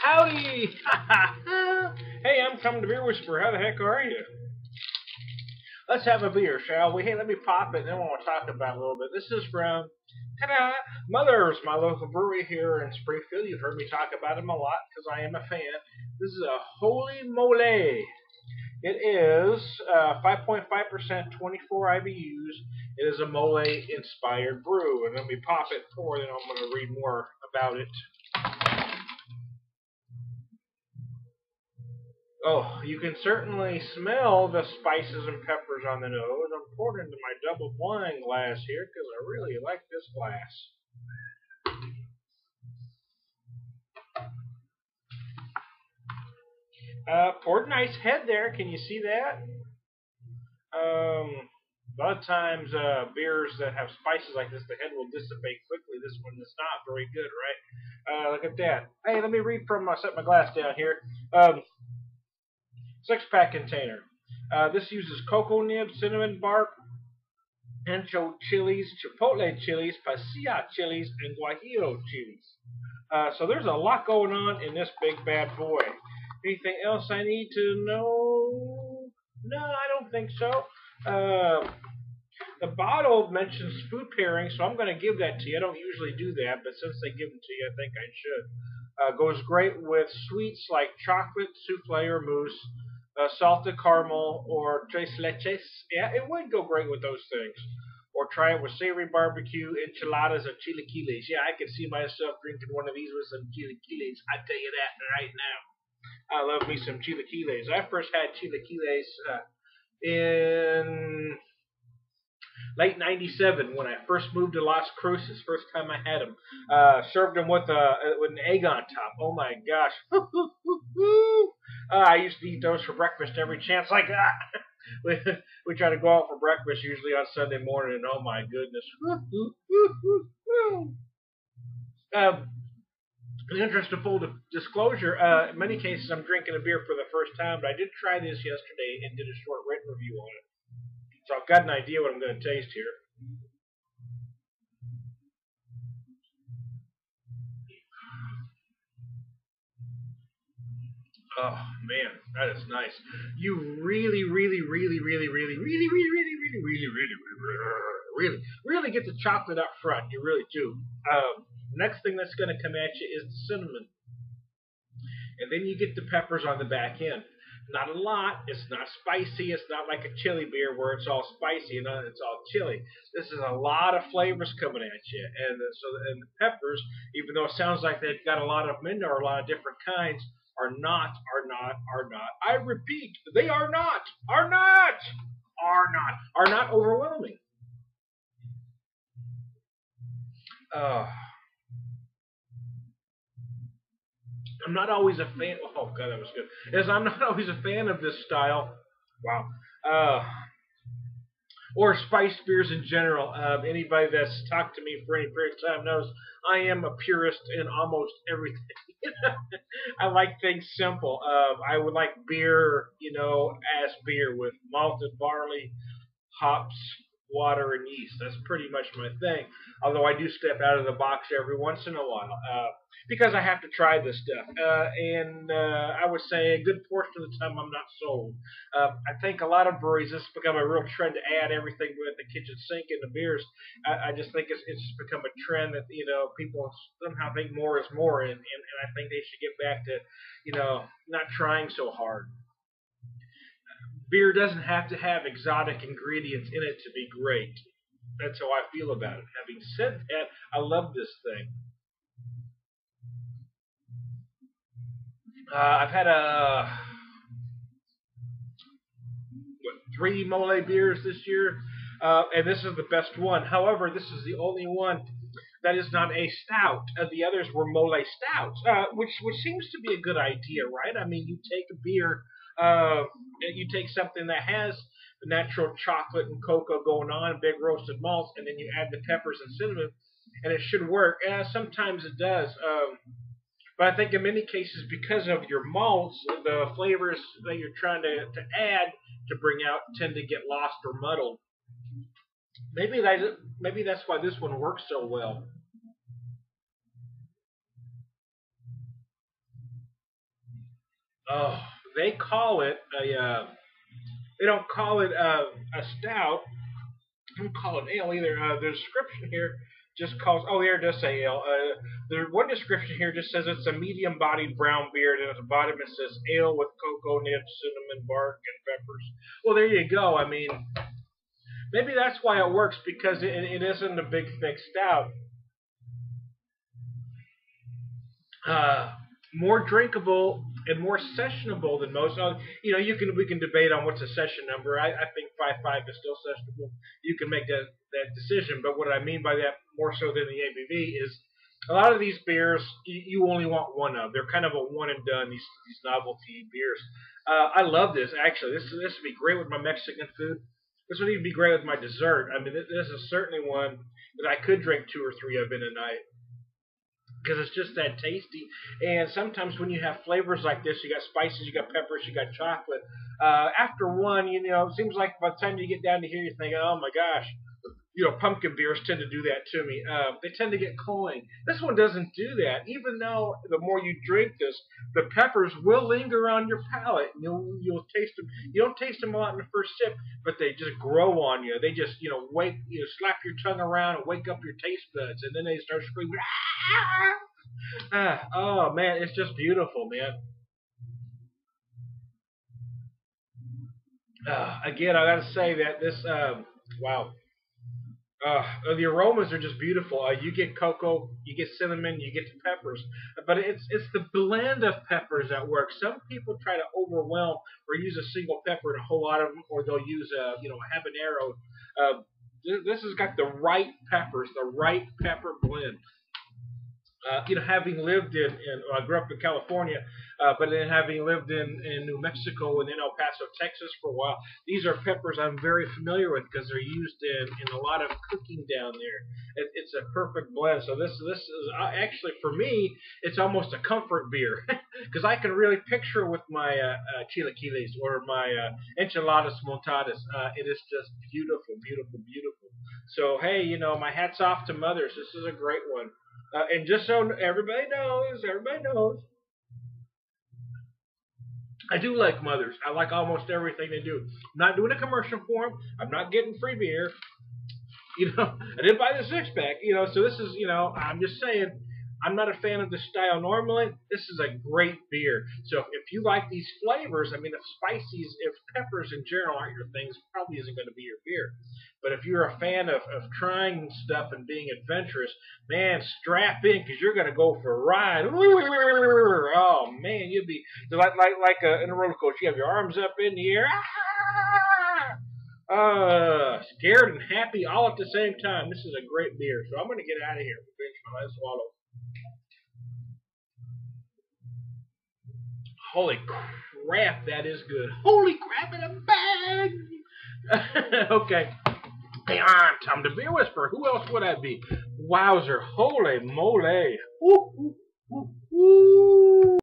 Howdy! Hey, I'm coming to Beer Whisperer. How the heck are you? Let's have a beer, shall we? Hey, let me pop it, and then we'll talk about it a little bit. This is from, ta-da, Mother's, my local brewery here in Springfield. You've heard me talk about them a lot because I am a fan. This is a Holy Moly. It is 5.5%, 24 IBUs. It is a Moly-inspired brew. And let me pop it, pour, then I'm going to read more about it. Oh, you can certainly smell the spices and peppers on the nose. I'm pouring into my double blind glass here because I really like this glass. Poured nice head there. Can you see that? A lot of times beers that have spices like this, the head will dissipate quickly. This one is not very good, right? Look at that. Hey, let me read from, set my glass down here. 6-pack container. This uses cocoa nib, cinnamon bark, ancho chilies, chipotle chilies, pasilla chilies, and guajillo chilies. So there's a lot going on in this big bad boy. Anything else I need to know? No, I don't think so. The bottle mentions food pairing, so I'm going to give that to you. I don't usually do that, but since they give them to you, I think I should. Goes great with sweets like chocolate, souffle, or mousse, salted caramel, or tres leches. Yeah, it would go great with those things. Or try it with savory barbecue, enchiladas, or chilaquiles. Yeah, I could see myself drinking one of these with some chilaquiles. I tell you that right now. I love me some chilaquiles. I first had chilaquiles in late '97 when I first moved to Las Cruces. First time I had them. Served them with an egg on top. Oh my gosh. I used to eat those for breakfast every chance I got. We try to go out for breakfast usually on Sunday morning, and oh my goodness. In the interest of full disclosure, in many cases I'm drinking a beer for the first time, but I did try this yesterday and did a short written review on it. So I've got an idea what I'm going to taste here. Oh man, that is nice. You really get the chocolate up front. You really do. Next thing that's going to come at you is the cinnamon. And then you get the peppers on the back end. Not a lot. It's not spicy. It's not like a chili beer where it's all spicy and it's all chili. This is a lot of flavors coming at you. And the peppers, even though it sounds like they've got a lot of them in there, a lot of different kinds, are not. I repeat, they are not overwhelming. I'm not always a fan. Oh god, that was good. Yes, I'm not always a fan of this style. Wow. Or spiced beers in general. Anybody that's talked to me for any period of time knows I am a purist in almost everything. I like things simple. I would like beer, as beer with malted barley, hops, water, and yeast. That's pretty much my thing. Although I do step out of the box every once in a while because I have to try this stuff. And I would say a good portion of the time I'm not sold. I think a lot of breweries, this has become a real trend to add everything with the kitchen sink in the beers. I just think it's just become a trend that people somehow think more is more, and I think they should get back to not trying so hard. Beer doesn't have to have exotic ingredients in it to be great. That's how I feel about it. Having said that, I love this thing. I've had 3 Moly beers this year, and this is the best one. However, this is the only one that is not a stout. The others were Moly stouts, which seems to be a good idea, right? I mean, you take a beer, you take something that has the natural chocolate and cocoa going on, big roasted malts, and then you add the peppers and cinnamon, and it should work. Sometimes it does. But I think in many cases, because of your malts, the flavors that you're trying to add to bring out tend to get lost or muddled. Maybe that's why this one works so well. Oh, they call it a. They don't call it a stout. They don't call it ale either. The description here just calls. Oh, there it does say ale. The one description here just says it's a medium-bodied brown beer, and at the bottom it says ale with cocoa nibs, cinnamon bark, and peppers. Well, there you go. I mean, maybe that's why it works because it isn't a big thick stout. More drinkable and more sessionable than most. We can debate on what's a session number. I think 5.5 is still sessionable. You can make that decision. But what I mean by that, more so than the ABV, is a lot of these beers you only want one of. They're kind of a one and done. These novelty beers. I love this actually. This would be great with my Mexican food. This would even be great with my dessert. I mean, this is certainly one that I could drink 2 or 3 of in a night because it's just that tasty. And sometimes when you have flavors like this, you got spices, you got peppers, you got chocolate. After one, it seems like by the time you get down to here, you're thinking, oh my gosh, pumpkin beers tend to do that to me. They tend to get cloying. This one doesn't do that. Even though the more you drink this, the peppers will linger on your palate. You'll taste them. You don't taste them a lot in the first sip, but they just grow on you. They just slap your tongue around and wake up your taste buds, and then they start screaming. Oh man, it's just beautiful, man. Again, I gotta say that this, wow. The aromas are just beautiful. You get cocoa, you get cinnamon, you get the peppers, but it's the blend of peppers that works. Some people try to overwhelm or use a single pepper and a whole lot of them, or they'll use a habanero. This has got the right peppers, the right pepper blend. Having lived I grew up in California, but then having lived in New Mexico and in El Paso, Texas for a while, these are peppers I'm very familiar with because they're used in a lot of cooking down there. It's a perfect blend. So this is actually for me, it's almost a comfort beer because I can really picture with my chilaquiles or my enchiladas montadas. It is just beautiful, beautiful, beautiful. So hey, my hat's off to mothers. This is a great one. And just so everybody knows, I do like mothers. I like almost everything they do. I'm not doing a commercial for them. I'm not getting free beer. I didn't buy the 6-pack. So this is, I'm just saying, I'm not a fan of the style normally. This is a great beer. So if you like these flavors, I mean, if peppers in general aren't your things, probably isn't going to be your beer. But if you're a fan of trying stuff and being adventurous, man, strap in because you're going to go for a ride. Oh man, you'd be like in a roller coaster. You have your arms up in the air, scared and happy all at the same time. This is a great beer. So I'm going to get out of here. Finish my last swallow. Holy crap, that is good. Holy crap in a bag. Okay. Hey, I'm Tom the Beer Whisperer. Who else would I be? Wowzer. Holy moly. Woo, woo, woo, woo.